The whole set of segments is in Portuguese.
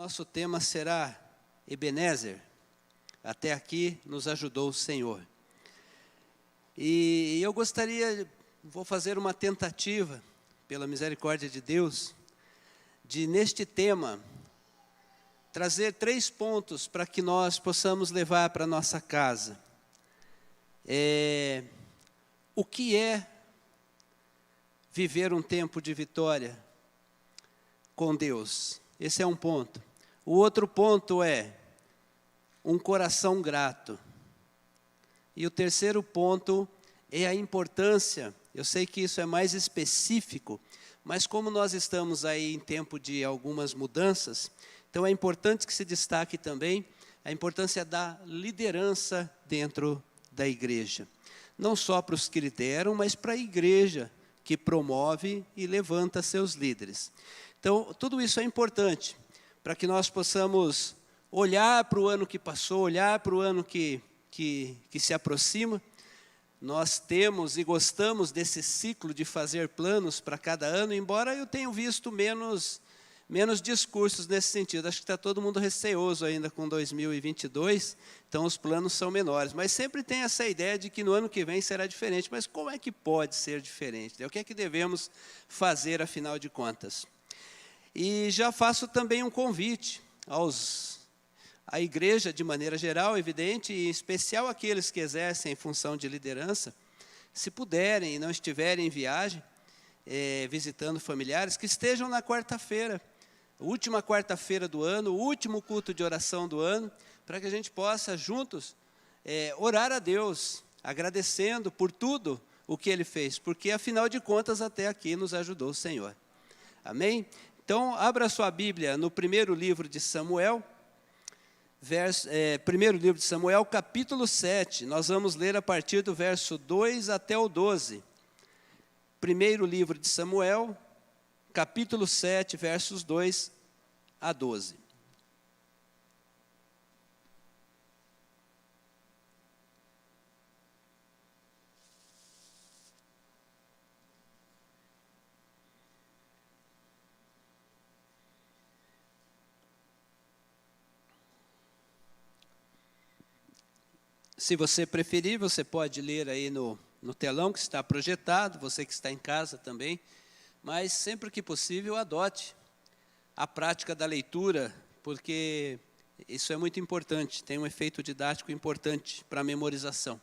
nosso tema será Ebenezer. Até aqui nos ajudou o Senhor. E eu vou fazer uma tentativa, pela misericórdia de Deus, de neste tema, trazer 3 pontos para que nós possamos levar para a nossa casa. O que é viver um tempo de vitória com Deus? Esse é um ponto. O outro ponto é um coração grato. E o terceiro ponto é a importância. Eu sei que isso é mais específico, mas como nós estamos aí em tempo de algumas mudanças, então é importante que se destaque também a importância da liderança dentro da igreja. Não só para os que lideram, mas para a igreja que promove e levanta seus líderes. Então, tudo isso é importante para que nós possamos olhar para o ano que passou, olhar para o ano que se aproxima. Nós temos e gostamos desse ciclo de fazer planos para cada ano, embora eu tenha visto menos discursos nesse sentido. Acho que está todo mundo receoso ainda com 2022, então os planos são menores. Mas sempre tem essa ideia de que no ano que vem será diferente. Mas como é que pode ser diferente? O que é que devemos fazer, afinal de contas? E já faço também um convite à igreja, de maneira geral, evidente, e em especial aqueles que exercem função de liderança, se puderem e não estiverem em viagem, visitando familiares, que estejam na quarta-feira, última quarta-feira do ano, o último culto de oração do ano, para que a gente possa juntos orar a Deus, agradecendo por tudo o que Ele fez, porque afinal de contas até aqui nos ajudou o Senhor. Amém? Então, abra sua Bíblia no primeiro livro de Samuel, capítulo 7. Nós vamos ler a partir do verso 2 até o 12. Primeiro livro de Samuel, capítulo 7, versos 2 a 12. Se você preferir, você pode ler aí no telão que está projetado, você que está em casa também, mas sempre que possível adote a prática da leitura, porque isso é muito importante, tem um efeito didático importante para a memorização.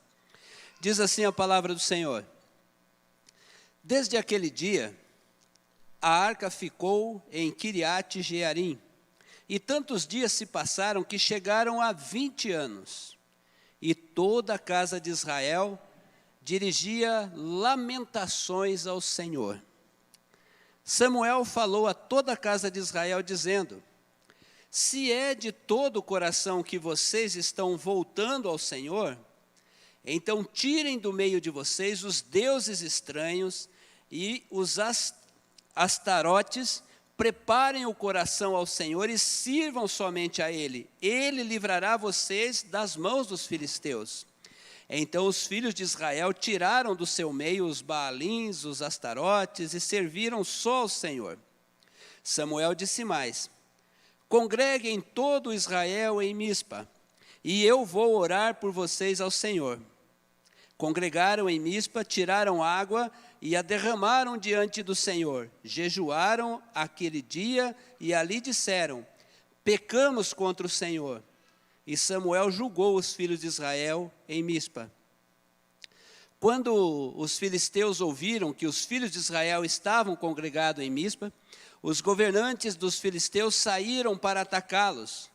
Diz assim a palavra do Senhor: Desde aquele dia, a arca ficou em Kiriat Jearim, e tantos dias se passaram que chegaram a 20 anos. E toda a casa de Israel dirigia lamentações ao Senhor. Samuel falou a toda a casa de Israel, dizendo: Se é de todo o coração que vocês estão voltando ao Senhor, então tirem do meio de vocês os deuses estranhos e os astarotes, preparem o coração ao Senhor e sirvam somente a Ele. Ele livrará vocês das mãos dos filisteus. Então os filhos de Israel tiraram do seu meio os Baalins, os astarotes, e serviram só ao Senhor. Samuel disse mais: Congreguem todo Israel em Mispa, e eu vou orar por vocês ao Senhor. Congregaram em Mispa, tiraram água e a derramaram diante do Senhor. Jejuaram aquele dia e ali disseram: Pecamos contra o Senhor. E Samuel julgou os filhos de Israel em Mispa. Quando os filisteus ouviram que os filhos de Israel estavam congregados em Mispa, os governantes dos filisteus saíram para atacá-los.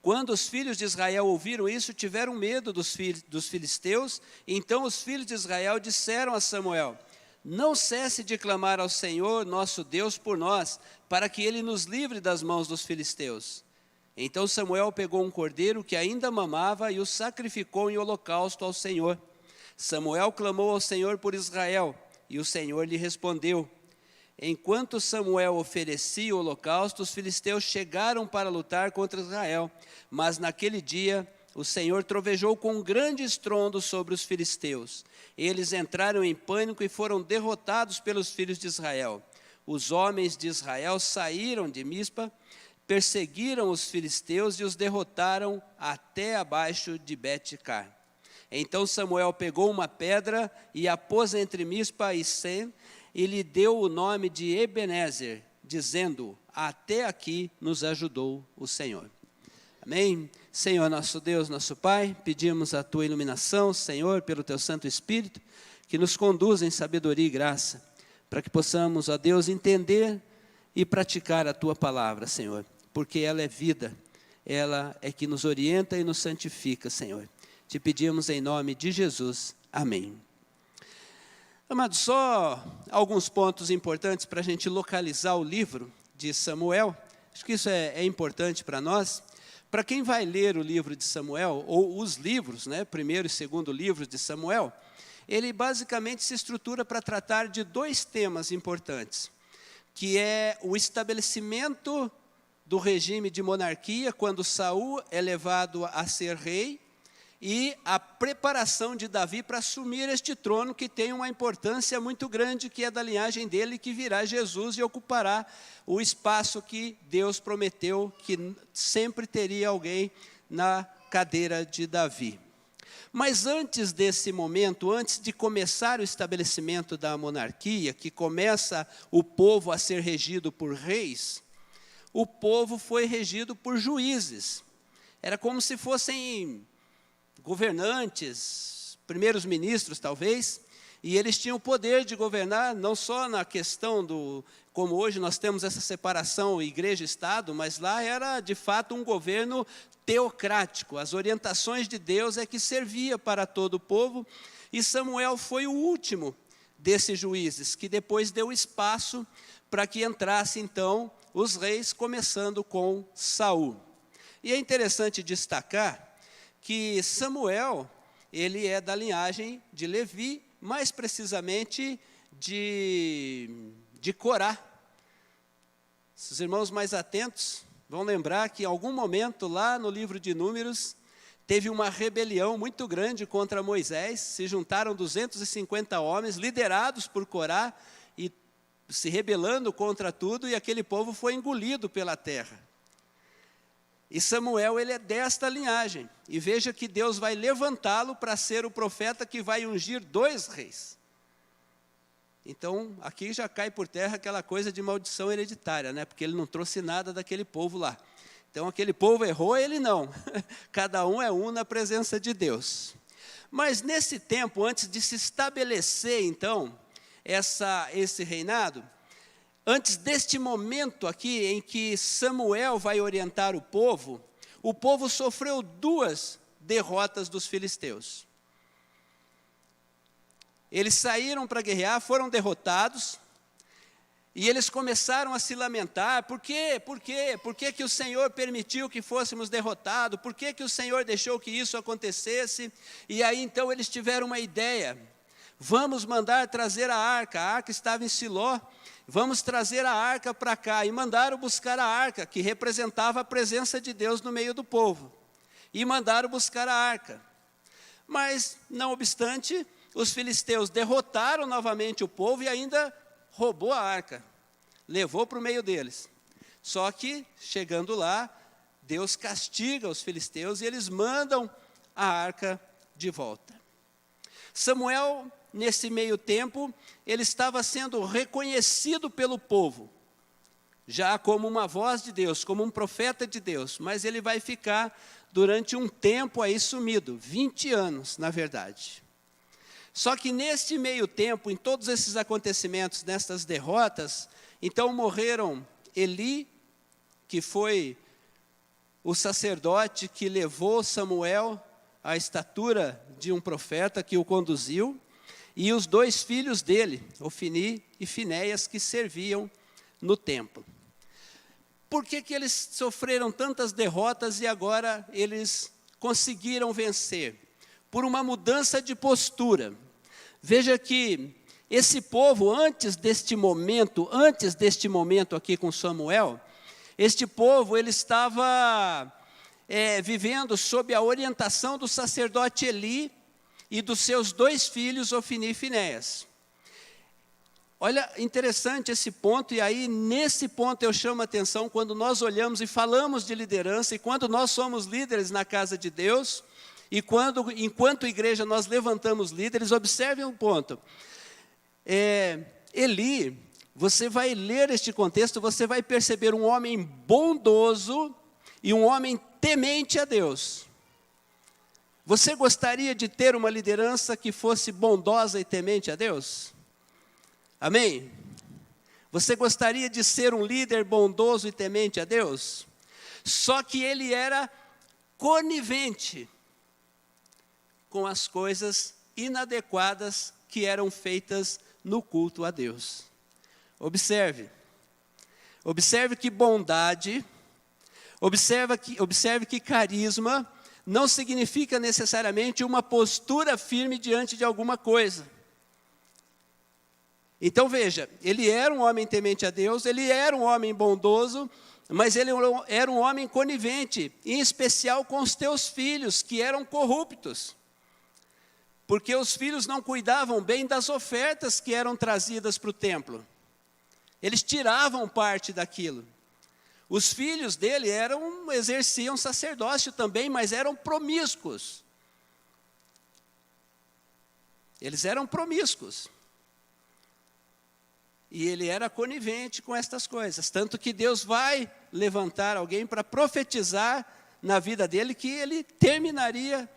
Quando os filhos de Israel ouviram isso, tiveram medo dos filisteus. Então os filhos de Israel disseram a Samuel: Não cesse de clamar ao Senhor, nosso Deus, por nós, para que Ele nos livre das mãos dos filisteus. Então Samuel pegou um cordeiro que ainda mamava e o sacrificou em holocausto ao Senhor. Samuel clamou ao Senhor por Israel, e o Senhor lhe respondeu. Enquanto Samuel oferecia o holocausto, os filisteus chegaram para lutar contra Israel. Mas naquele dia, o Senhor trovejou com um grande estrondo sobre os filisteus. Eles entraram em pânico e foram derrotados pelos filhos de Israel. Os homens de Israel saíram de Mispa, perseguiram os filisteus e os derrotaram até abaixo de Bet-car. Então Samuel pegou uma pedra e a pôs entre Mispa e Sem, e lhe deu o nome de Ebenezer, dizendo: até aqui nos ajudou o Senhor. Amém? Senhor nosso Deus, nosso Pai, pedimos a Tua iluminação, Senhor, pelo Teu Santo Espírito, que nos conduza em sabedoria e graça, para que possamos, ó Deus, entender e praticar a Tua palavra, Senhor, porque ela é vida, ela é que nos orienta e nos santifica, Senhor. Te pedimos em nome de Jesus. Amém. Amados, só alguns pontos importantes para a gente localizar o livro de Samuel. Acho que isso é importante para nós. Para quem vai ler o livro de Samuel, ou os livros, né, primeiro e segundo livros de Samuel, ele basicamente se estrutura para tratar de dois temas importantes, que é o estabelecimento do regime de monarquia, quando Saul é levado a ser rei, e a preparação de Davi para assumir este trono, que tem uma importância muito grande, que é da linhagem dele, que virá Jesus e ocupará o espaço que Deus prometeu, que sempre teria alguém na cadeira de Davi. Mas antes desse momento, antes de começar o estabelecimento da monarquia, que começa o povo a ser regido por reis, o povo foi regido por juízes. Era como se fossem governantes, primeiros ministros talvez, e eles tinham o poder de governar não só na questão como hoje nós temos essa separação igreja e Estado, mas lá era de fato um governo teocrático, as orientações de Deus é que servia para todo o povo, e Samuel foi o último desses juízes, que depois deu espaço para que entrasse então os reis, começando com Saul. E é interessante destacar que Samuel, ele é da linhagem de Levi, mais precisamente de Corá. Se os irmãos mais atentos vão lembrar que em algum momento lá no livro de Números, teve uma rebelião muito grande contra Moisés, se juntaram 250 homens, liderados por Corá, e se rebelando contra tudo, e aquele povo foi engolido pela terra. E Samuel, ele é desta linhagem. E veja que Deus vai levantá-lo para ser o profeta que vai ungir 2 reis. Então, aqui já cai por terra aquela coisa de maldição hereditária, né? Porque ele não trouxe nada daquele povo lá. Então, aquele povo errou, ele não. Cada um é um na presença de Deus. Mas nesse tempo, antes de se estabelecer, então, esse reinado, antes deste momento aqui em que Samuel vai orientar o povo sofreu 2 derrotas dos filisteus. Eles saíram para guerrear, foram derrotados, e eles começaram a se lamentar: por quê? Por quê? Por que que o Senhor permitiu que fôssemos derrotados? Por que que o Senhor deixou que isso acontecesse? E aí então eles tiveram uma ideia: vamos mandar trazer a arca estava em Siló, vamos trazer a arca para cá. E mandaram buscar a arca, que representava a presença de Deus no meio do povo. E mandaram buscar a arca. Mas, não obstante, os filisteus derrotaram novamente o povo e ainda roubou a arca. Levou para o meio deles. Só que, chegando lá, Deus castiga os filisteus e eles mandam a arca de volta. Samuel, nesse meio tempo, ele estava sendo reconhecido pelo povo, já como uma voz de Deus, como um profeta de Deus, mas ele vai ficar durante um tempo aí sumido, 20 anos, na verdade. Só que neste meio tempo, em todos esses acontecimentos, nestas derrotas, então morreram Eli, que foi o sacerdote que levou Samuel à estatura de um profeta, que o conduziu, e os 2 filhos dele, Ofni e Finéias, que serviam no templo. Por que que eles sofreram tantas derrotas e agora eles conseguiram vencer? Por uma mudança de postura. Veja que esse povo, antes deste momento aqui com Samuel, este povo ele estava vivendo sob a orientação do sacerdote Eli, e dos seus 2 filhos, Ofni e Finéias. Olha, interessante esse ponto, e aí nesse ponto eu chamo a atenção quando nós olhamos e falamos de liderança, e quando nós somos líderes na casa de Deus, e quando, enquanto igreja, nós levantamos líderes. Observem um ponto. Eli, você vai ler este contexto, você vai perceber um homem bondoso e um homem temente a Deus. Você gostaria de ter uma liderança que fosse bondosa e temente a Deus? Amém? Você gostaria de ser um líder bondoso e temente a Deus? Só que ele era conivente com as coisas inadequadas que eram feitas no culto a Deus. Observe que bondade, observe que carisma não significa necessariamente uma postura firme diante de alguma coisa. Então veja, ele era um homem temente a Deus, ele era um homem bondoso, mas ele era um homem conivente, em especial com os teus filhos, que eram corruptos. Porque os filhos não cuidavam bem das ofertas que eram trazidas para o templo. Eles tiravam parte daquilo. Os filhos dele exerciam sacerdócio também, mas eram promíscuos. Eles eram promíscuos. E ele era conivente com estas coisas. Tanto que Deus vai levantar alguém para profetizar na vida dele que ele terminaria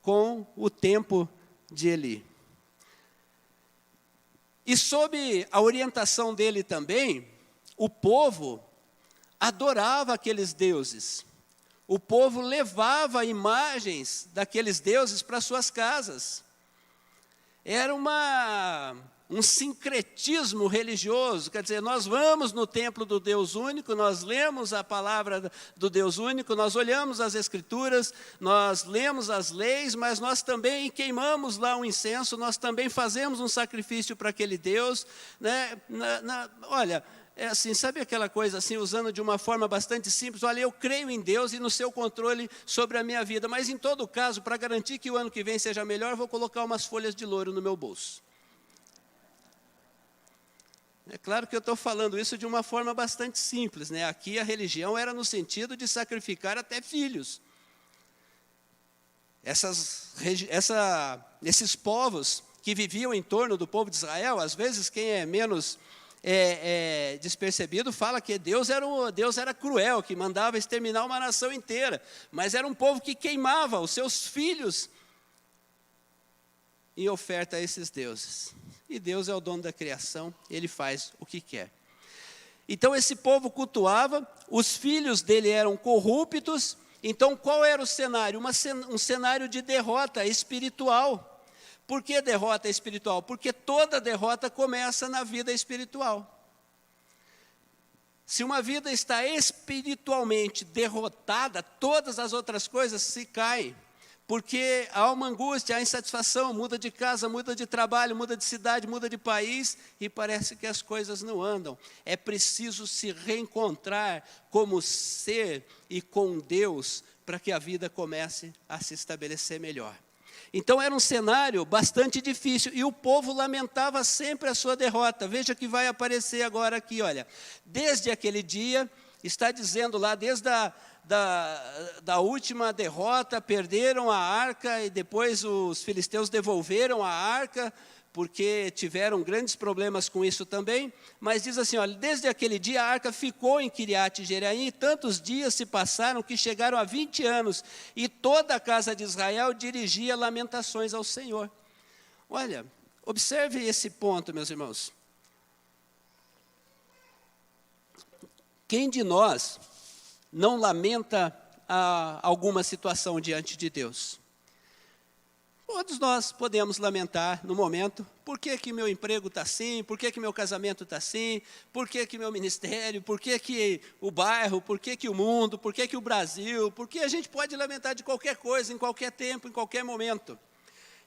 com o tempo de Eli. E sob a orientação dele também, o povo adorava aqueles deuses. O povo levava imagens daqueles deuses para suas casas. Era um sincretismo religioso, quer dizer, nós vamos no templo do Deus único, nós lemos a palavra do Deus único, nós olhamos as escrituras, nós lemos as leis, mas nós também queimamos lá um incenso, nós também fazemos um sacrifício para aquele Deus, né? Olha, é assim, sabe aquela coisa assim, usando de uma forma bastante simples, olha, eu creio em Deus e no seu controle sobre a minha vida, mas em todo caso, para garantir que o ano que vem seja melhor, eu vou colocar umas folhas de louro no meu bolso. É claro que eu estou falando isso de uma forma bastante simples, né? Aqui a religião era no sentido de sacrificar até filhos. Esses povos que viviam em torno do povo de Israel, às vezes quem é menos despercebido fala que Deus era cruel, que mandava exterminar uma nação inteira, mas era um povo que queimava os seus filhos em oferta a esses deuses. E Deus é o dono da criação, Ele faz o que quer. Então esse povo cultuava, os filhos dele eram corruptos. Então qual era o cenário? Um cenário de derrota espiritual. Por que derrota espiritual? Porque toda derrota começa na vida espiritual. Se uma vida está espiritualmente derrotada, todas as outras coisas se caem. Porque há uma angústia, há insatisfação, muda de casa, muda de trabalho, muda de cidade, muda de país, e parece que as coisas não andam. É preciso se reencontrar como ser e com Deus, para que a vida comece a se estabelecer melhor. Então era um cenário bastante difícil, e o povo lamentava sempre a sua derrota. Veja que vai aparecer agora aqui, olha. Desde aquele dia, está dizendo lá, desde da última derrota, perderam a arca, e depois os filisteus devolveram a arca, porque tiveram grandes problemas com isso também. Mas diz assim, olha, desde aquele dia a arca ficou em Quiriate Jearim, e tantos dias se passaram que chegaram a 20 anos, e toda a casa de Israel dirigia lamentações ao Senhor. Olha, observe esse ponto, meus irmãos. Quem de nós não lamenta alguma situação diante de Deus? Todos nós podemos lamentar no momento, por que meu emprego está assim, por que meu casamento está assim, por que meu ministério, por que o bairro, por que o mundo, por que o Brasil, porque a gente pode lamentar de qualquer coisa, em qualquer tempo, em qualquer momento.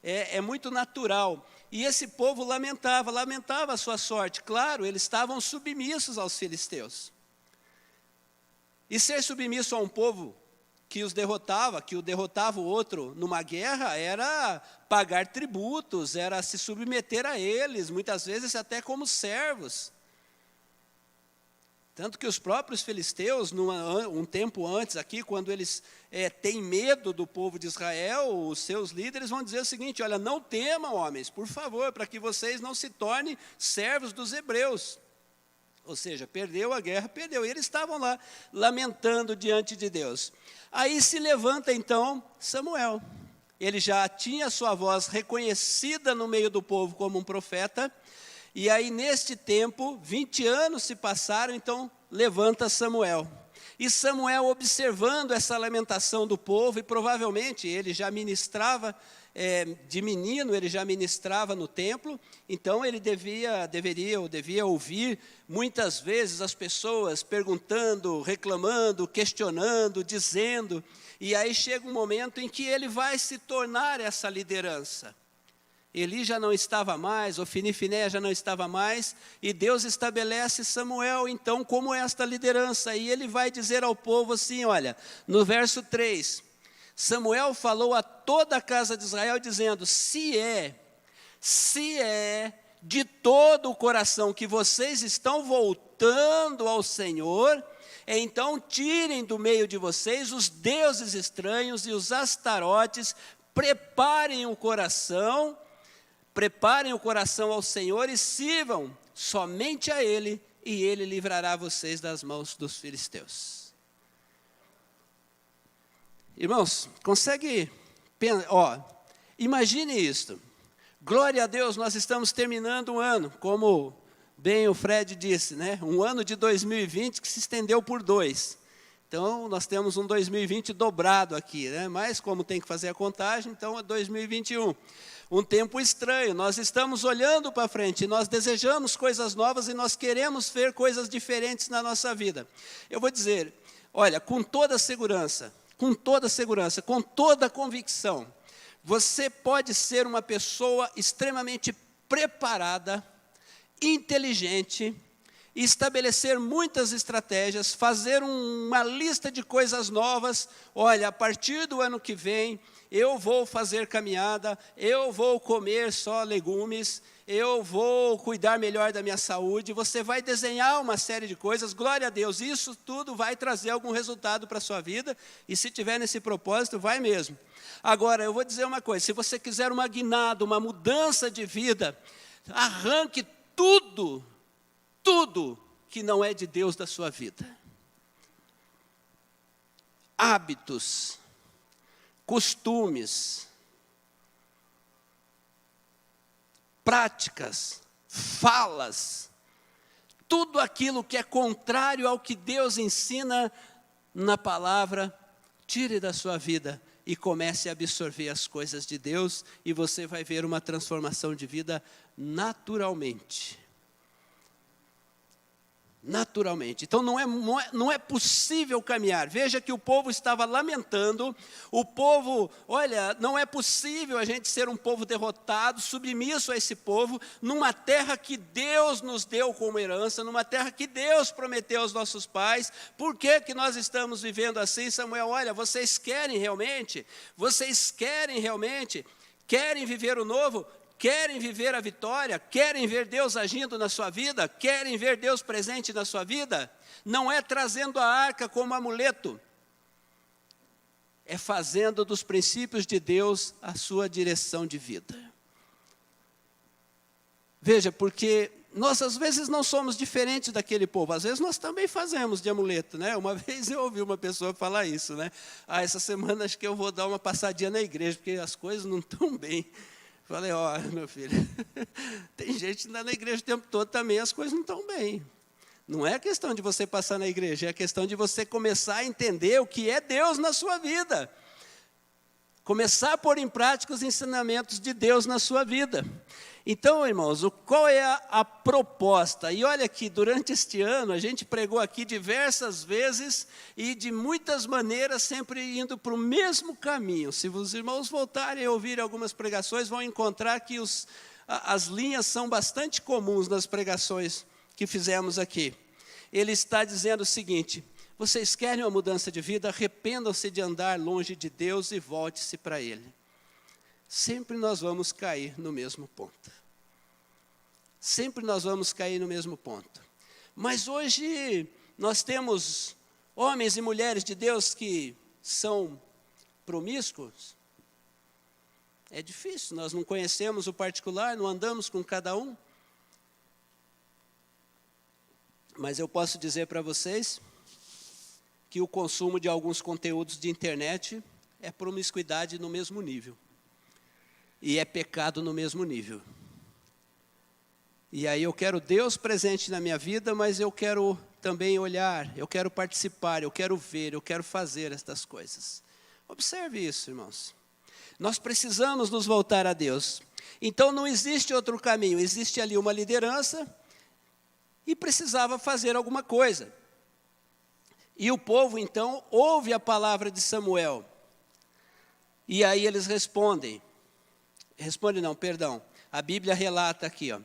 É muito natural. E esse povo lamentava a sua sorte. Claro, eles estavam submissos aos filisteus. E ser submisso a um povo que o derrotava o outro numa guerra, era pagar tributos, era se submeter a eles, muitas vezes até como servos. Tanto que os próprios filisteus, um tempo antes aqui, quando eles têm medo do povo de Israel, os seus líderes vão dizer o seguinte: olha, não temam, homens, por favor, para que vocês não se tornem servos dos hebreus. Ou seja, perdeu a guerra, perdeu. E eles estavam lá lamentando diante de Deus. Aí se levanta então Samuel. Ele já tinha sua voz reconhecida no meio do povo como um profeta. E aí neste tempo, 20 anos se passaram, então levanta Samuel. E Samuel, observando essa lamentação do povo, e provavelmente ele já ministrava, de menino, ele já ministrava no templo, então ele devia ouvir muitas vezes as pessoas perguntando, reclamando, questionando, dizendo, e aí chega um momento em que ele vai se tornar essa liderança. Eli já não estava mais, Ofni e Finéias já não estava mais, e Deus estabelece Samuel, então, como esta liderança, e ele vai dizer ao povo assim, olha, no verso 3, Samuel falou a toda a casa de Israel, dizendo, se é de todo o coração que vocês estão voltando ao Senhor, então tirem do meio de vocês os deuses estranhos e os astarotes, preparem o coração ao Senhor e sirvam somente a Ele, e Ele livrará vocês das mãos dos filisteus. Irmãos, imagine isto. Glória a Deus, nós estamos terminando um ano, como bem o Fred disse, né? Um ano de 2020 que se estendeu por 2. Então, nós temos um 2020 dobrado aqui, né? Mas como tem que fazer a contagem, então é 2021. Um tempo estranho, nós estamos olhando para frente, nós desejamos coisas novas e nós queremos ver coisas diferentes na nossa vida. Eu vou dizer, olha, com toda segurança, com toda convicção, você pode ser uma pessoa extremamente preparada, inteligente, estabelecer muitas estratégias, fazer uma lista de coisas novas. Olha, a partir do ano que vem, eu vou fazer caminhada, eu vou comer só legumes, eu vou cuidar melhor da minha saúde. Você vai desenhar uma série de coisas, glória a Deus, isso tudo vai trazer algum resultado para a sua vida, e se tiver nesse propósito, vai mesmo. Agora, eu vou dizer uma coisa, se você quiser uma guinada, uma mudança de vida, arranque tudo que não é de Deus da sua vida. Hábitos, costumes, práticas, falas, tudo aquilo que é contrário ao que Deus ensina na palavra, tire da sua vida e comece a absorver as coisas de Deus, e você vai ver uma transformação de vida naturalmente. Naturalmente. Então não é possível caminhar. Veja que o povo estava lamentando, o povo, olha, não é possível a gente ser um povo derrotado, submisso a esse povo, numa terra que Deus nos deu como herança, numa terra que Deus prometeu aos nossos pais. Por que nós estamos vivendo assim, Samuel? Olha, vocês querem realmente? Querem viver o novo? Querem viver a vitória? Querem ver Deus agindo na sua vida? Querem ver Deus presente na sua vida? Não é trazendo a arca como amuleto, é fazendo dos princípios de Deus a sua direção de vida. Veja, porque nós às vezes não somos diferentes daquele povo, às vezes nós também fazemos de amuleto, né? Uma vez eu ouvi uma pessoa falar isso, né? Essa semana acho que eu vou dar uma passadinha na igreja, porque as coisas não estão bem. Falei, meu filho, tem gente que anda na igreja o tempo todo também, as coisas não estão bem. Não é questão de você passar na igreja, é questão de você começar a entender o que é Deus na sua vida. Começar a pôr em prática os ensinamentos de Deus na sua vida. Então, irmãos, qual é a proposta? E olha que durante este ano, a gente pregou aqui diversas vezes e de muitas maneiras, sempre indo para o mesmo caminho. Se os irmãos voltarem a ouvir algumas pregações, vão encontrar que as linhas são bastante comuns nas pregações que fizemos aqui. Ele está dizendo o seguinte: Vocês querem uma mudança de vida? Arrependam-se de andar longe de Deus e volte-se para Ele. Sempre nós vamos cair no mesmo ponto. Sempre nós vamos cair no mesmo ponto. Mas hoje nós temos homens e mulheres de Deus que são promíscuos. É difícil, nós não conhecemos o particular, não andamos com cada um. Mas eu posso dizer para vocês que o consumo de alguns conteúdos de internet é promiscuidade no mesmo nível. E é pecado no mesmo nível. E aí eu quero Deus presente na minha vida, mas eu quero também olhar, eu quero participar, eu quero ver, eu quero fazer estas coisas. Observe isso, irmãos. Nós precisamos nos voltar a Deus. Então não existe outro caminho, existe ali uma liderança e precisava fazer alguma coisa. E o povo então ouve a palavra de Samuel. E aí eles respondem. A Bíblia relata aqui, ó.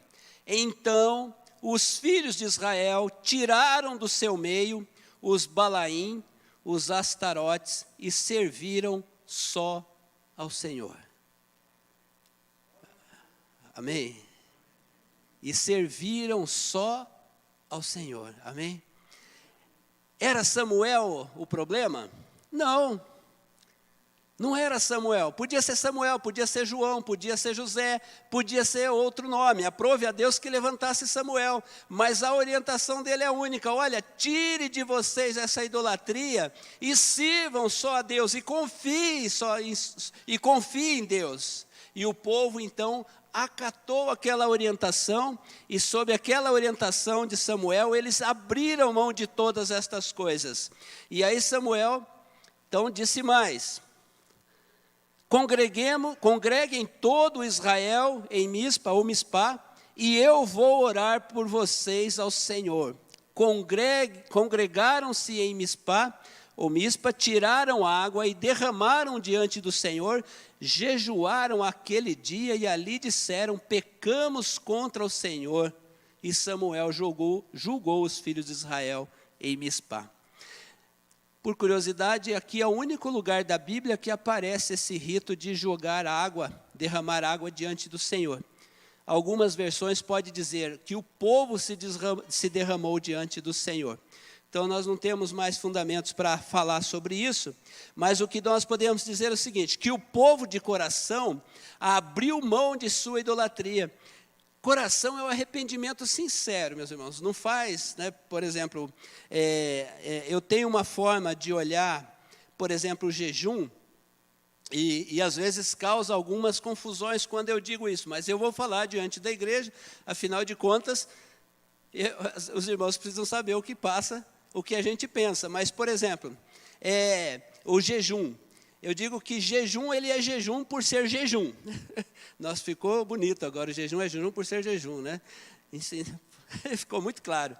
Então os filhos de Israel tiraram do seu meio os Balaim, os Astarotes e serviram só ao Senhor. Amém? E serviram só ao Senhor. Amém? Era Samuel o problema? Não. Não era Samuel. Podia ser Samuel, podia ser João, podia ser José, podia ser outro nome. Aprove a Deus que levantasse Samuel. Mas a orientação dele é única. Olha, tire de vocês essa idolatria e sirvam só a Deus. E confiem em Deus. E o povo, então, acatou aquela orientação. E sob aquela orientação de Samuel, eles abriram mão de todas estas coisas. E aí Samuel, então, disse mais. Congreguem todo Israel em Mispa ou Mispá, e eu vou orar por vocês ao Senhor. Congregaram-se em Mispá ou Mispa, tiraram água e derramaram diante do Senhor, jejuaram aquele dia e ali disseram, pecamos contra o Senhor. E Samuel julgou os filhos de Israel em Mispá. Por curiosidade, aqui é o único lugar da Bíblia que aparece esse rito de jogar água, derramar água diante do Senhor. Algumas versões podem dizer que o povo se derramou diante do Senhor. Então nós não temos mais fundamentos para falar sobre isso, mas o que nós podemos dizer é o seguinte, que o povo de coração abriu mão de sua idolatria. Coração é o arrependimento sincero, meus irmãos. Não faz, né? Por exemplo, eu tenho uma forma de olhar, por exemplo, o jejum, e às vezes causa algumas confusões quando eu digo isso, mas eu vou falar diante da igreja, afinal de contas, os irmãos precisam saber o que passa, o que a gente pensa. Mas, por exemplo, o jejum. Eu digo que jejum, ele é jejum por ser jejum. Nossa, ficou bonito agora, o jejum é jejum por ser jejum, né? Ficou muito claro.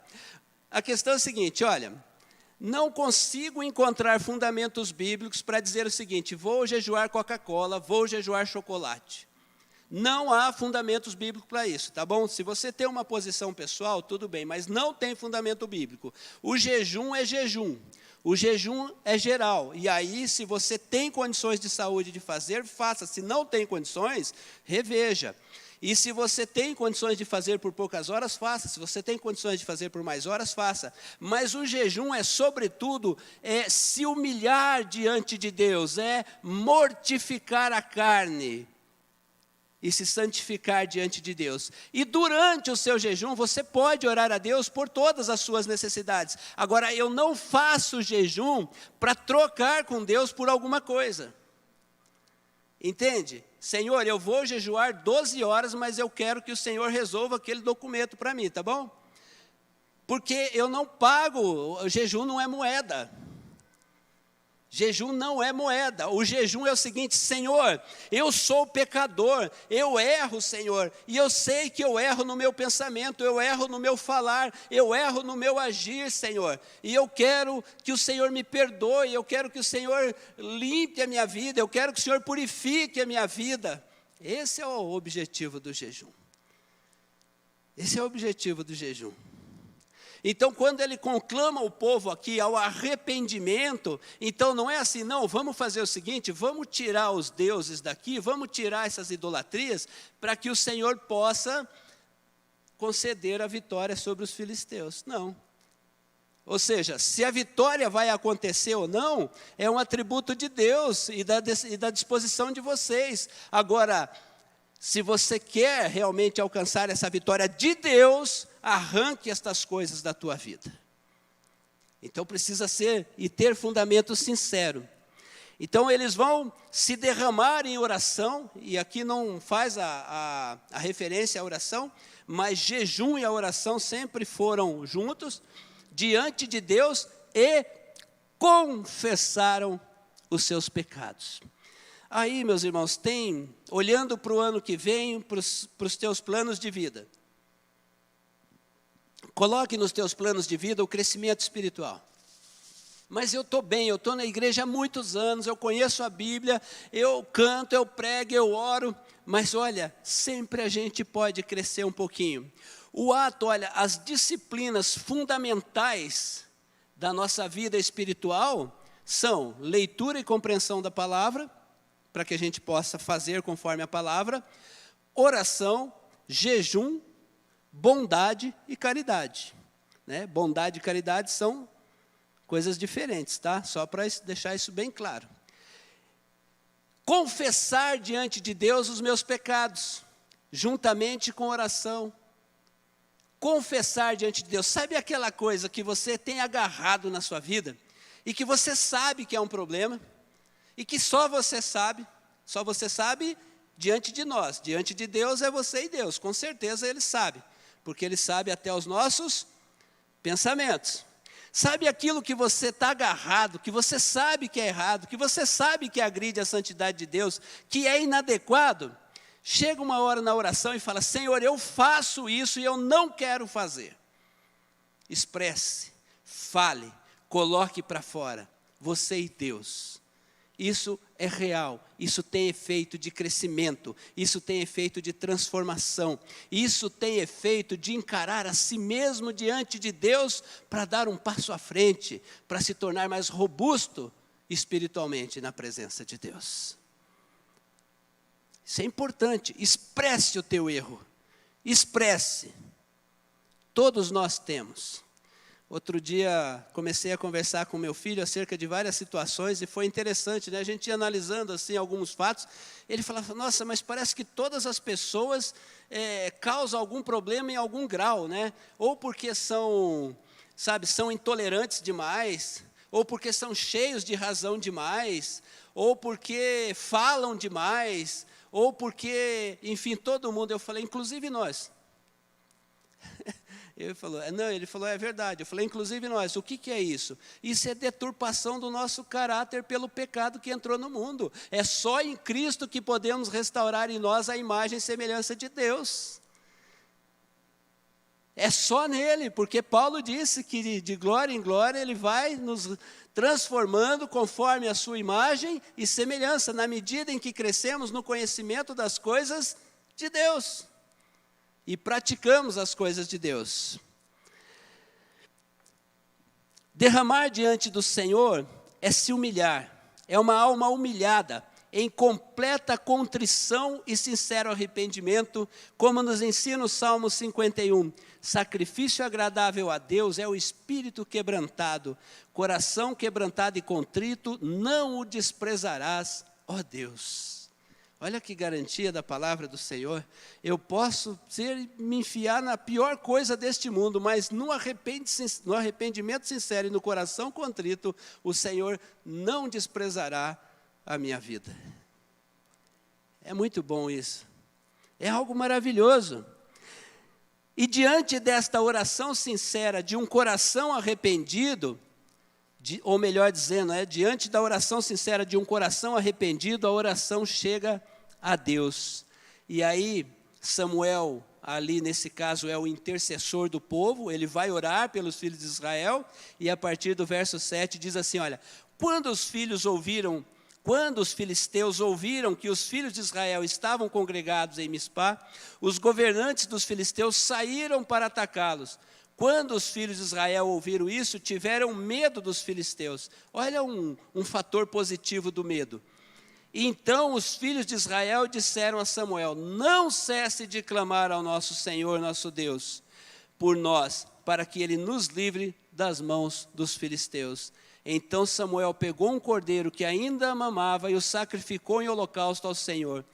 A questão é a seguinte, olha, não consigo encontrar fundamentos bíblicos para dizer o seguinte, vou jejuar Coca-Cola, vou jejuar chocolate. Não há fundamentos bíblicos para isso, tá bom? Se você tem uma posição pessoal, tudo bem, mas não tem fundamento bíblico. O jejum é jejum. O jejum é geral, e aí se você tem condições de saúde de fazer, faça. Se não tem condições, reveja. E se você tem condições de fazer por poucas horas, faça. Se você tem condições de fazer por mais horas, faça. Mas o jejum é, sobretudo, se humilhar diante de Deus, é mortificar a carne e se santificar diante de Deus. E durante o seu jejum, você pode orar a Deus por todas as suas necessidades. Agora, eu não faço jejum para trocar com Deus por alguma coisa. Entende? Senhor, eu vou jejuar 12 horas, mas eu quero que o Senhor resolva aquele documento para mim, tá bom? Porque eu não pago, o jejum não é moeda. Jejum não é moeda. O jejum é o seguinte, Senhor, eu sou pecador, eu erro, Senhor, e eu sei que eu erro no meu pensamento, eu erro no meu falar, eu erro no meu agir, Senhor, e eu quero que o Senhor me perdoe, eu quero que o Senhor limpe a minha vida, eu quero que o Senhor purifique a minha vida. Esse é o objetivo do jejum. Esse é o objetivo do jejum. Então, quando ele conclama o povo aqui ao arrependimento, então não é assim, não, vamos fazer o seguinte, vamos tirar os deuses daqui, vamos tirar essas idolatrias, para que o Senhor possa conceder a vitória sobre os filisteus. Não. Ou seja, se a vitória vai acontecer ou não, é um atributo de Deus e da disposição de vocês. Agora, se você quer realmente alcançar essa vitória de Deus, arranque estas coisas da tua vida. Então precisa ser e ter fundamento sincero. Então eles vão se derramar em oração, e aqui não faz a referência à oração, mas jejum e a oração sempre foram juntos, diante de Deus, e confessaram os seus pecados. Aí, meus irmãos, olhando para o ano que vem, para os teus planos de vida, coloque nos teus planos de vida o crescimento espiritual. Mas eu estou bem, eu estou na igreja há muitos anos, eu conheço a Bíblia, eu canto, eu prego, eu oro, mas olha, sempre a gente pode crescer um pouquinho. As disciplinas fundamentais da nossa vida espiritual são leitura e compreensão da palavra, para que a gente possa fazer conforme a palavra, oração, jejum, bondade e caridade. Né? Bondade e caridade são coisas diferentes, tá? Só para deixar isso bem claro. Confessar diante de Deus os meus pecados, juntamente com oração. Confessar diante de Deus. Sabe aquela coisa que você tem agarrado na sua vida, e que você sabe que é um problema, e que só você sabe diante de nós. Diante de Deus é você e Deus, com certeza Ele sabe, porque Ele sabe até os nossos pensamentos. Sabe aquilo que você está agarrado, que você sabe que é errado, que você sabe que agride a santidade de Deus, que é inadequado? Chega uma hora na oração e fala, Senhor, eu faço isso e eu não quero fazer. Expresse, fale, coloque para fora, você e Deus. Isso é real, isso tem efeito de crescimento, isso tem efeito de transformação, isso tem efeito de encarar a si mesmo diante de Deus para dar um passo à frente, para se tornar mais robusto espiritualmente na presença de Deus. Isso é importante, expresse o teu erro, expresse, todos nós temos. Outro dia comecei a conversar com meu filho acerca de várias situações e foi interessante, né? A gente ia analisando assim alguns fatos. Ele falava, nossa, mas parece que todas as pessoas causam algum problema em algum grau, né? Ou porque são intolerantes demais, ou porque são cheios de razão demais, ou porque falam demais, ou porque, enfim, todo mundo. Eu falei, inclusive nós. Ele falou, é verdade. Eu falei, inclusive nós. O que é isso? Isso é deturpação do nosso caráter pelo pecado que entrou no mundo. É só em Cristo que podemos restaurar em nós a imagem e semelhança de Deus. É só nele, porque Paulo disse que de glória em glória Ele vai nos transformando conforme a sua imagem e semelhança, na medida em que crescemos no conhecimento das coisas de Deus. E praticamos as coisas de Deus. Derramar diante do Senhor é se humilhar, é uma alma humilhada, em completa contrição e sincero arrependimento, como nos ensina o Salmo 51. Sacrifício agradável a Deus é o espírito quebrantado, coração quebrantado e contrito, não o desprezarás, ó Deus. Olha que garantia da palavra do Senhor. Eu posso me enfiar na pior coisa deste mundo, mas no arrependimento sincero e no coração contrito, o Senhor não desprezará a minha vida. É muito bom isso. É algo maravilhoso. E diante desta oração sincera, de um coração arrependido, ou melhor dizendo, diante da oração sincera de um coração arrependido, a oração chega a Deus. E aí, Samuel, ali nesse caso, é o intercessor do povo, ele vai orar pelos filhos de Israel, e a partir do verso 7 diz assim, olha, quando os filisteus ouviram que os filhos de Israel estavam congregados em Mispá, os governantes dos filisteus saíram para atacá-los. Quando os filhos de Israel ouviram isso, tiveram medo dos filisteus. Olha um fator positivo do medo. Então os filhos de Israel disseram a Samuel: não cesse de clamar ao nosso Senhor, nosso Deus, por nós, para que Ele nos livre das mãos dos filisteus. Então Samuel pegou um cordeiro que ainda mamava e o sacrificou em holocausto ao Senhor.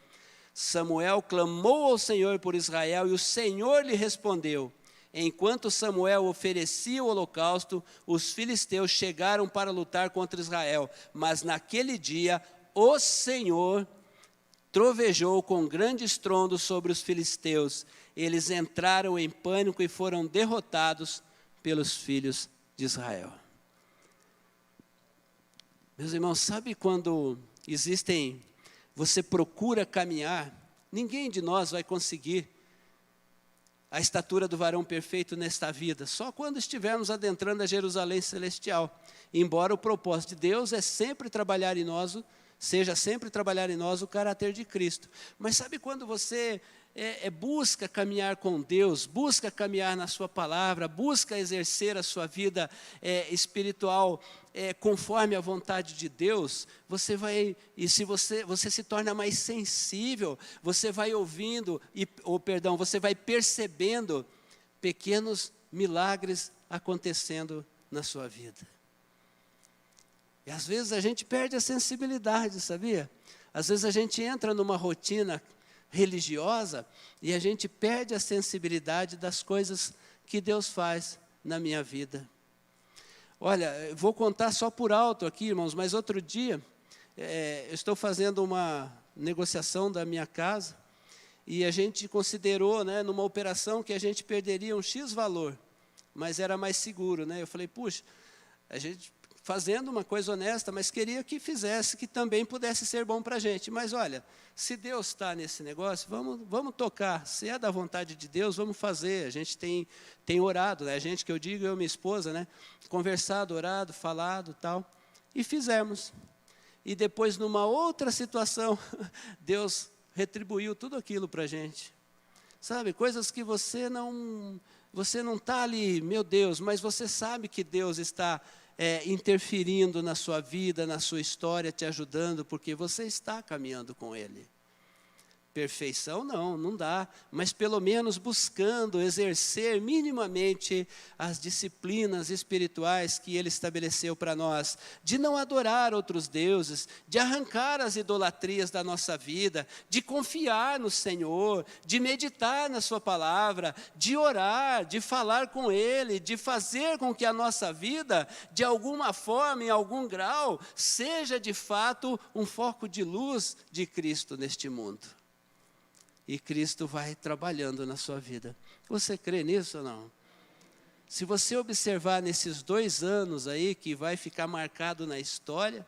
Samuel clamou ao Senhor por Israel e o Senhor lhe respondeu. Enquanto Samuel oferecia o holocausto, os filisteus chegaram para lutar contra Israel. Mas naquele dia o Senhor trovejou com grande estrondo sobre os filisteus. Eles entraram em pânico e foram derrotados pelos filhos de Israel. Meus irmãos, sabe quando você procura caminhar, ninguém de nós vai conseguir a estatura do varão perfeito nesta vida, só quando estivermos adentrando a Jerusalém celestial. Embora o propósito de Deus é sempre trabalhar em nós, seja sempre trabalhar em nós o caráter de Cristo. Mas sabe quando você busca caminhar com Deus, busca caminhar na sua palavra, busca exercer a sua vida espiritual conforme a vontade de Deus, você se torna mais sensível, você vai ouvindo, você vai percebendo pequenos milagres acontecendo na sua vida. E às vezes a gente perde a sensibilidade, sabia? Às vezes a gente entra numa rotina religiosa e a gente perde a sensibilidade das coisas que Deus faz na minha vida. Olha, eu vou contar só por alto aqui, irmãos, mas outro dia eu estou fazendo uma negociação da minha casa e a gente considerou, numa operação que a gente perderia um X valor, mas era mais seguro, Eu falei, puxa, a gente fazendo uma coisa honesta, mas queria que fizesse, que também pudesse ser bom para a gente. Mas olha, se Deus está nesse negócio, vamos tocar. Se é da vontade de Deus, vamos fazer. A gente tem orado, a gente que eu digo, eu e minha esposa, conversado, orado, falado, tal, e fizemos. E depois, numa outra situação, Deus retribuiu tudo aquilo para a gente. Sabe, coisas que você não está ali, meu Deus, mas você sabe que Deus está interferindo na sua vida, na sua história, te ajudando, porque você está caminhando com Ele. Perfeição não dá, mas pelo menos buscando exercer minimamente as disciplinas espirituais que Ele estabeleceu para nós, de não adorar outros deuses, de arrancar as idolatrias da nossa vida, de confiar no Senhor, de meditar na sua palavra, de orar, de falar com Ele, de fazer com que a nossa vida, de alguma forma, em algum grau, seja de fato um foco de luz de Cristo neste mundo. E Cristo vai trabalhando na sua vida. Você crê nisso ou não? Se você observar nesses 2 anos aí, que vai ficar marcado na história,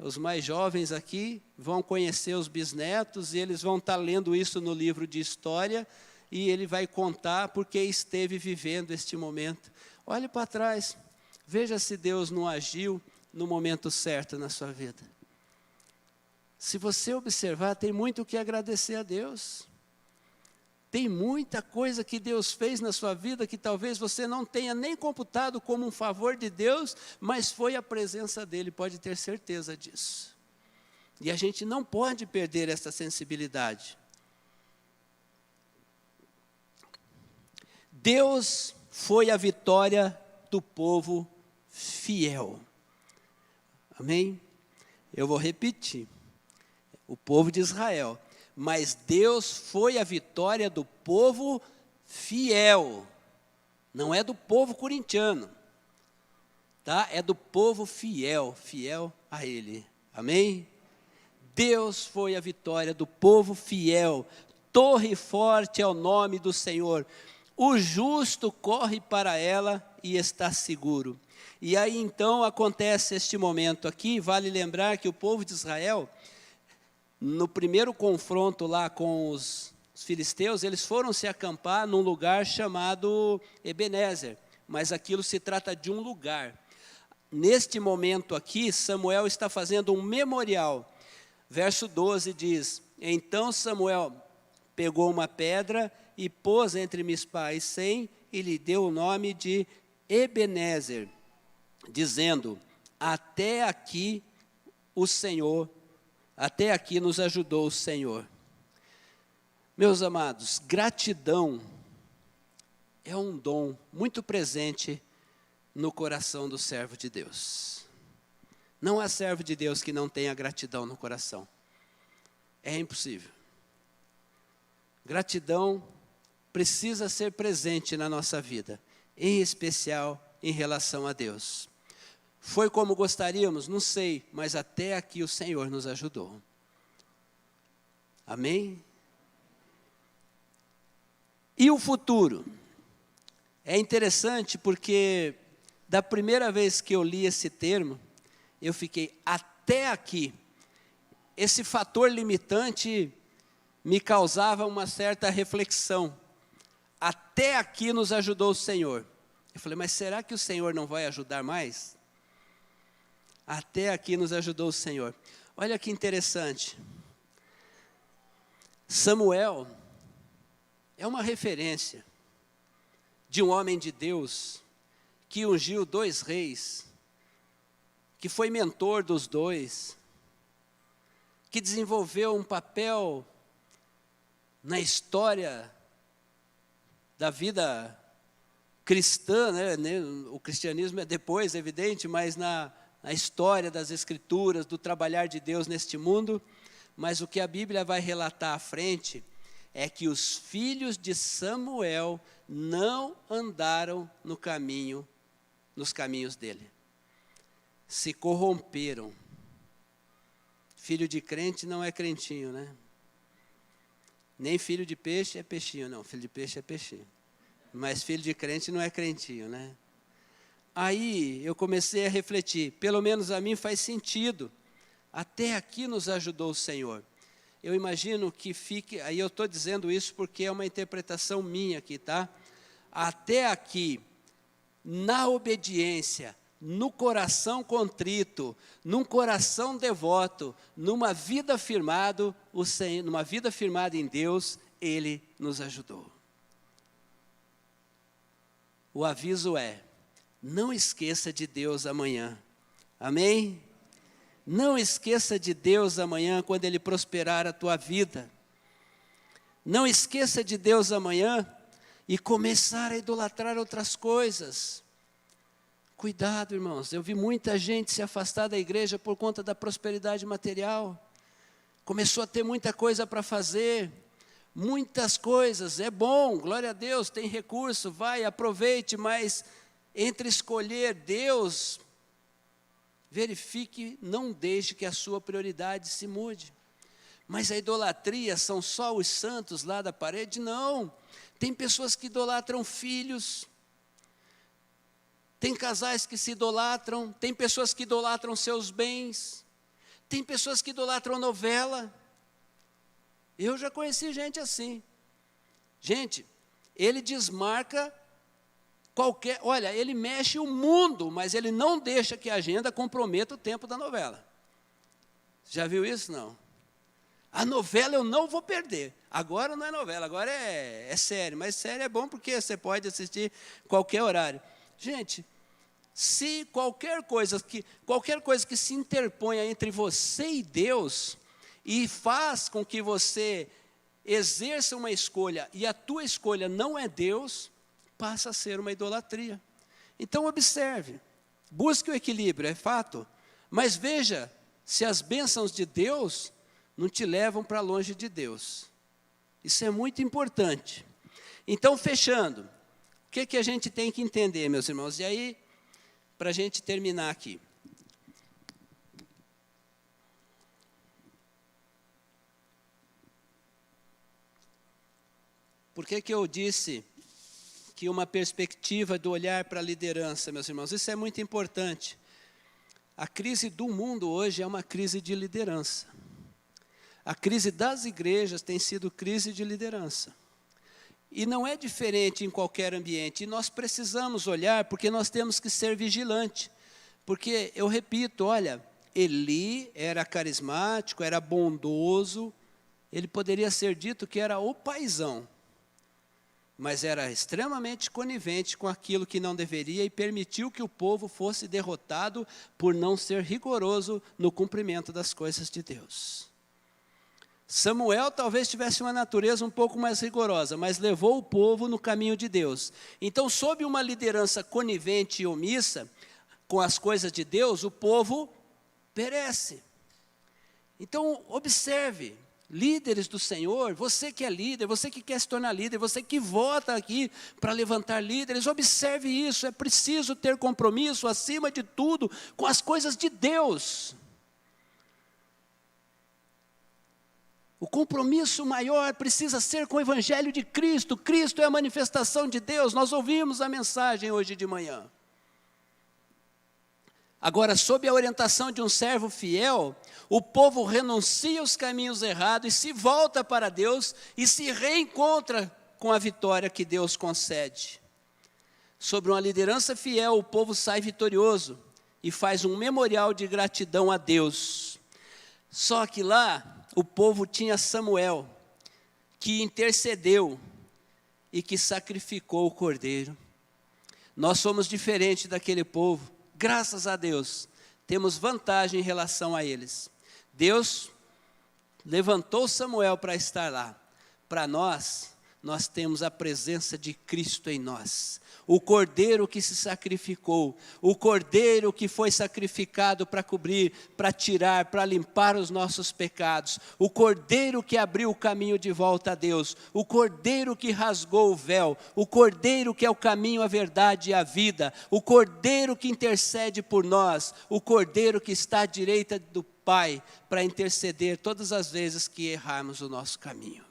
os mais jovens aqui vão conhecer os bisnetos e eles vão estar lendo isso no livro de história e ele vai contar porque esteve vivendo este momento. Olhe para trás, veja se Deus não agiu no momento certo na sua vida. Se você observar, tem muito o que agradecer a Deus. Tem muita coisa que Deus fez na sua vida que talvez você não tenha nem computado como um favor de Deus, mas foi a presença dEle, pode ter certeza disso. E a gente não pode perder essa sensibilidade. Deus foi a vitória do povo fiel. Amém? Eu vou repetir. O povo de Israel, mas Deus foi a vitória do povo fiel, não é do povo corintiano, tá? É do povo fiel a Ele, amém? Deus foi a vitória do povo fiel, torre forte é o nome do Senhor, o justo corre para ela e está seguro. E aí então acontece este momento aqui, vale lembrar que o povo de Israel, no primeiro confronto lá com os filisteus, eles foram se acampar num lugar chamado Ebenezer, mas aquilo se trata de um lugar. Neste momento aqui, Samuel está fazendo um memorial. Verso 12 diz, então Samuel pegou uma pedra e pôs entre Mispa e Sem e lhe deu o nome de Ebenezer, dizendo: até aqui o Senhor, até aqui nos ajudou o Senhor. Meus amados, gratidão é um dom muito presente no coração do servo de Deus. Não há servo de Deus que não tenha gratidão no coração. É impossível. Gratidão precisa ser presente na nossa vida, em especial em relação a Deus. Foi como gostaríamos? Não sei, mas até aqui o Senhor nos ajudou. Amém? E o futuro? É interessante porque da primeira vez que eu li esse termo, eu fiquei até aqui. Esse fator limitante me causava uma certa reflexão. Até aqui nos ajudou o Senhor. Eu falei, mas será que o Senhor não vai ajudar mais? Até aqui nos ajudou o Senhor. Olha que interessante. Samuel é uma referência de um homem de Deus que ungiu 2 reis, que foi mentor dos 2, que desenvolveu um papel na história da vida cristã, né? O cristianismo é depois, evidente, mas na história das Escrituras, do trabalhar de Deus neste mundo. Mas o que a Bíblia vai relatar à frente é que os filhos de Samuel não andaram nos caminhos dele. Se corromperam. Filho de crente não é crentinho, né? Nem filho de peixe é peixinho, não. Filho de peixe é peixinho. Mas filho de crente não é crentinho, né? Aí eu comecei a refletir. Pelo menos a mim faz sentido. Até aqui nos ajudou o Senhor. Eu imagino que fique... Aí eu estou dizendo isso porque é uma interpretação minha aqui, tá? Até aqui, na obediência, no coração contrito, num coração devoto, numa vida firmada em Deus, Ele nos ajudou. O aviso é, não esqueça de Deus amanhã. Amém? Não esqueça de Deus amanhã quando Ele prosperar a tua vida. Não esqueça de Deus amanhã e começar a idolatrar outras coisas. Cuidado, irmãos, eu vi muita gente se afastar da igreja por conta da prosperidade material. Começou a ter muita coisa para fazer, muitas coisas, é bom, glória a Deus, tem recurso, vai, aproveite, mas entre escolher Deus, verifique, não deixe que a sua prioridade se mude. Mas a idolatria são só os santos lá da parede? Não, tem pessoas que idolatram filhos, tem casais que se idolatram, tem pessoas que idolatram seus bens, tem pessoas que idolatram novela. Eu já conheci gente assim. Gente, ele desmarca olha, ele mexe o mundo, mas ele não deixa que a agenda comprometa o tempo da novela. Já viu isso? Não. A novela eu não vou perder. Agora não é novela, agora é série. Mas série é bom porque você pode assistir qualquer horário. Gente, se qualquer coisa que se interponha entre você e Deus e faz com que você exerça uma escolha e a tua escolha não é Deus, passa a ser uma idolatria. Então observe, busque o equilíbrio, é fato, mas veja se as bênçãos de Deus não te levam para longe de Deus. Isso é muito importante. Então, fechando, o que a gente tem que entender, meus irmãos? E aí, para a gente terminar aqui. Por que eu disse que uma perspectiva do olhar para a liderança, meus irmãos? Isso é muito importante. A crise do mundo hoje é uma crise de liderança. A crise das igrejas tem sido crise de liderança. E não é diferente em qualquer ambiente. E nós precisamos olhar porque nós temos que ser vigilantes. Porque, eu repito, olha, Eli era carismático, era bondoso, ele poderia ser dito que era o paizão. mas era extremamente conivente com aquilo que não deveria e permitiu que o povo fosse derrotado por não ser rigoroso no cumprimento das coisas de Deus. Samuel talvez tivesse uma natureza um pouco mais rigorosa, mas levou o povo no caminho de Deus. Então, sob uma liderança conivente e omissa com as coisas de Deus, o povo perece. Então, observe, líderes do Senhor, você que é líder, você que quer se tornar líder, você que vota aqui para levantar líderes, observe isso, é preciso ter compromisso, acima de tudo, com as coisas de Deus. O compromisso maior precisa ser com o Evangelho de Cristo. Cristo é a manifestação de Deus. Nós ouvimos a mensagem hoje de manhã. Agora, sob a orientação de um servo fiel, o povo renuncia aos caminhos errados e se volta para Deus e se reencontra com a vitória que Deus concede. Sobre uma liderança fiel, o povo sai vitorioso e faz um memorial de gratidão a Deus. Só que lá, o povo tinha Samuel, que intercedeu e que sacrificou o cordeiro. Nós somos diferentes daquele povo. Graças a Deus, temos vantagem em relação a eles. Deus levantou Samuel para estar lá. Para nós temos a presença de Cristo em nós. O cordeiro que se sacrificou, o cordeiro que foi sacrificado para cobrir, para tirar, para limpar os nossos pecados, o cordeiro que abriu o caminho de volta a Deus, o cordeiro que rasgou o véu, o cordeiro que é o caminho, a verdade e a vida, o cordeiro que intercede por nós, o cordeiro que está à direita do Pai para interceder todas as vezes que errarmos o nosso caminho.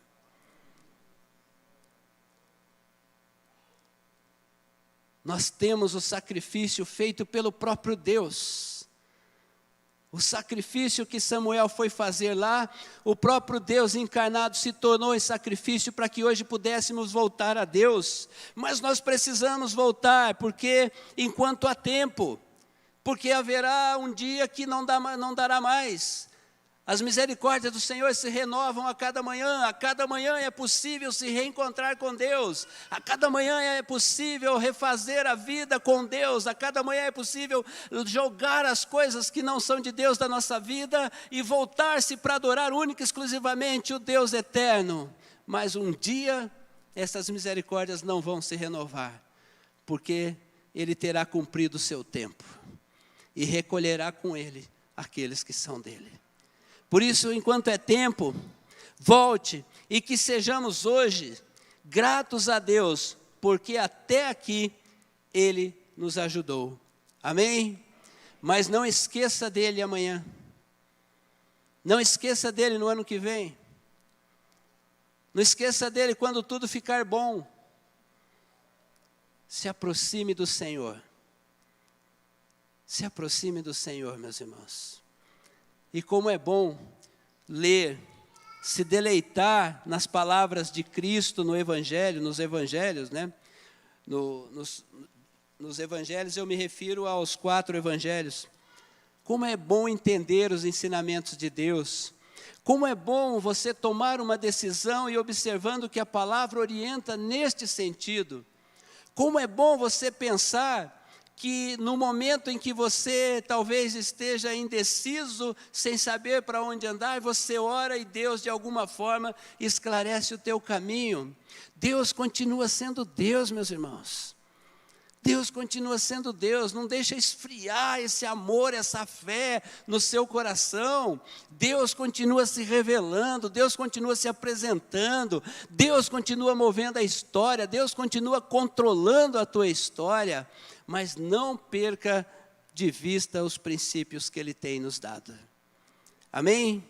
Nós temos o sacrifício feito pelo próprio Deus. O sacrifício que Samuel foi fazer lá, o próprio Deus encarnado se tornou em sacrifício para que hoje pudéssemos voltar a Deus. Mas nós precisamos voltar, porque enquanto há tempo, porque haverá um dia que não dará mais. As misericórdias do Senhor se renovam a cada manhã é possível se reencontrar com Deus, a cada manhã é possível refazer a vida com Deus, a cada manhã é possível jogar as coisas que não são de Deus da nossa vida e voltar-se para adorar única e exclusivamente o Deus eterno. Mas um dia essas misericórdias não vão se renovar, porque Ele terá cumprido o seu tempo e recolherá com Ele aqueles que são dele. Por isso, enquanto é tempo, volte e que sejamos hoje gratos a Deus, porque até aqui Ele nos ajudou. Amém? Mas não esqueça dele amanhã. Não esqueça dele no ano que vem. Não esqueça dele quando tudo ficar bom. Se aproxime do Senhor. Se aproxime do Senhor, meus irmãos. E como é bom ler, se deleitar nas palavras de Cristo no Evangelho, nos Evangelhos, né? Nos Evangelhos eu me refiro aos 4 Evangelhos. Como é bom entender os ensinamentos de Deus. Como é bom você tomar uma decisão e observando que a palavra orienta neste sentido. Como é bom você pensar que no momento em que você talvez esteja indeciso, sem saber para onde andar, você ora e Deus de alguma forma esclarece o teu caminho. Deus continua sendo Deus, meus irmãos. Deus continua sendo Deus, não deixa esfriar esse amor, essa fé no seu coração. Deus continua se revelando, Deus continua se apresentando, Deus continua movendo a história, Deus continua controlando a tua história. Mas não perca de vista os princípios que Ele tem nos dado. Amém?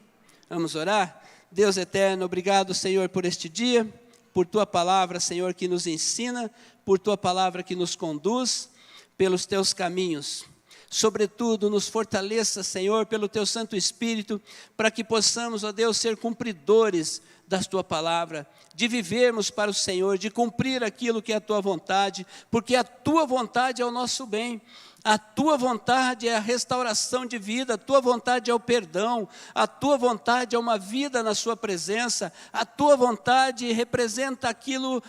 Vamos orar? Deus eterno, obrigado, Senhor, por este dia, por Tua palavra, Senhor, que nos ensina, por Tua palavra que nos conduz pelos Teus caminhos. Sobretudo, nos fortaleça, Senhor, pelo Teu Santo Espírito, para que possamos, ó Deus, ser cumpridores da Tua palavra, de vivermos para o Senhor, de cumprir aquilo que é a Tua vontade, porque a Tua vontade é o nosso bem, a Tua vontade é a restauração de vida, a Tua vontade é o perdão, a Tua vontade é uma vida na Sua presença, a Tua vontade representa aquilo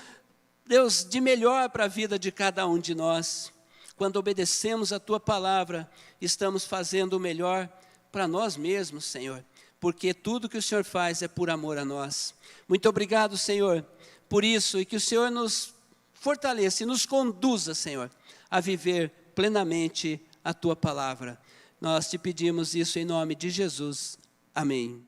Deus, de melhor para a vida de cada um de nós. Quando obedecemos a Tua palavra, estamos fazendo o melhor para nós mesmos, Senhor, porque tudo que o Senhor faz é por amor a nós. Muito obrigado, Senhor, por isso, e que o Senhor nos fortaleça e nos conduza, Senhor, a viver plenamente a Tua palavra. Nós te pedimos isso em nome de Jesus. Amém.